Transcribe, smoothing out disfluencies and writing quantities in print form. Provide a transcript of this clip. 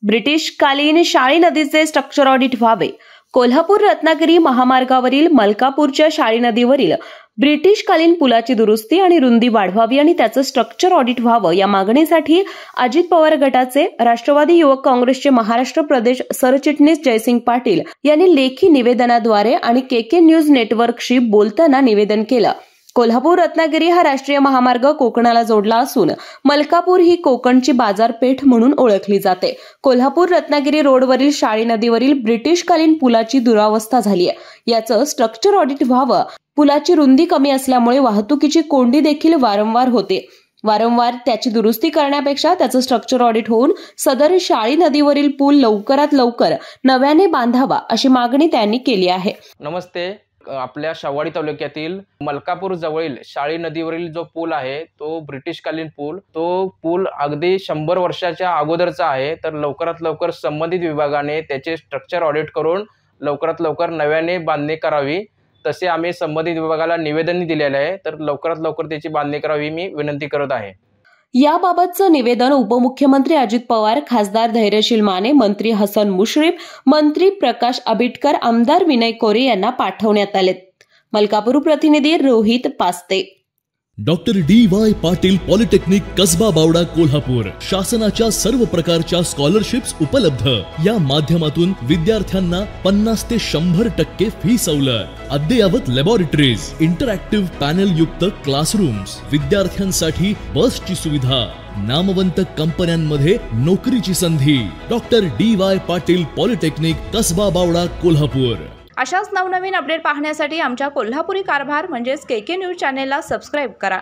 ब्रिटिशकालीन शाळी नदीचे structure audit व्हावे। कोल्हापूर रत्नागिरी महामार्गावरील मलकापूरच्या शाळी नदीवरील ब्रिटिशकालीन पुलाची दुरुस्ती आणि रुंदी वाढवावी आणि त्याचं स्ट्रक्चर ऑडिट व्हावं या मागणीसाठी अजित पवार गटाचे राष्ट्रवादी युवक काँग्रेसचे महाराष्ट्र प्रदेश सरचिटणीस जयसिंग पाटील यांनी लेखी निवेदनाद्वारे आणि केके न्यूज नेटवर्कशी बोलताना निवेदन केलं। कोल्हापूर रत्नागिरी हा राष्ट्रीय महामार्ग कोकणाला जोडला असून मलकापूर ही कोकणची बाजारपेठ म्हणून ओळखली जाते। कोल्हापूर रत्नागिरी रोडवरील शाळी नदीवरील ब्रिटिशकालीन पुलाची दुरावस्था झाली आहे। याचं स्ट्रक्चर ऑडिट व्हावं। पुलाची रुंदी कमी असल्यामुळे वाहतुकीची कोंडी देखील वारंवार होते। वारंवार त्याची दुरुस्ती करण्यापेक्षा त्याचं स्ट्रक्चर ऑडिट होऊन सदर शाळी नदीवरील पूल लवकरात लवकर नव्याने बांधावा अशी मागणी त्यांनी केली आहे। नमस्ते। आपल्या शाहवाडी तालुक्यातील मलकापूर जवळील शाळी नदीवरील जो पूल आहे तो ब्रिटिशकालीन पूल अगदी 100 वर्षाच्या अगोदरचा आहे। तर लवकरात लवकर संबंधित विभागाने त्याचे स्ट्रक्चर ऑडिट करून लवकरात लवकर नव्याने बांधणी करावी, तसे आम्ही संबंधित विभागाला निवेदन दिलेले आहे। तर लवकरात लवकर त्याची बांधणी करावी मी विनंती करत आहे। याबाबतचं निवेदन उपमुख्यमंत्री अजित पवार, खासदार धैर्यशील माने, मंत्री हसन मुश्रीफ, मंत्री प्रकाश आबिटकर, आमदार विनय कोरे यांना पाठवण्यात आले। मलकापूर प्रतिनिधी Rohit Paste. Doctor D Y. Patil polytechnic Kasba Bawada Kolhapur शासनाच्या सर्व प्रकारच्या स्कॉलरशिप्स उपलब्ध। या माध्यमातून विद्यार्थ्यांना 50 ते 100% फी सवलत, अद्ययावत लॅबोरेटरीज, इंटरॅक्टिव्ह पॅनल युक्त क्लासरूम्स, विद्यार्थ्यांसाठी बसची सुविधा, नामवंत कंपन्यांमध्ये नोकरीची संधी। Doctor D Y. Patil polytechnic Kasba Bawada Kolhapur. अशाच नवनवीन अपडेट पाहण्यासाठी आमच्या कोल्हापुरी कारभार म्हणजेच केके न्यूज चॅनेलला सबस्क्राईब करा।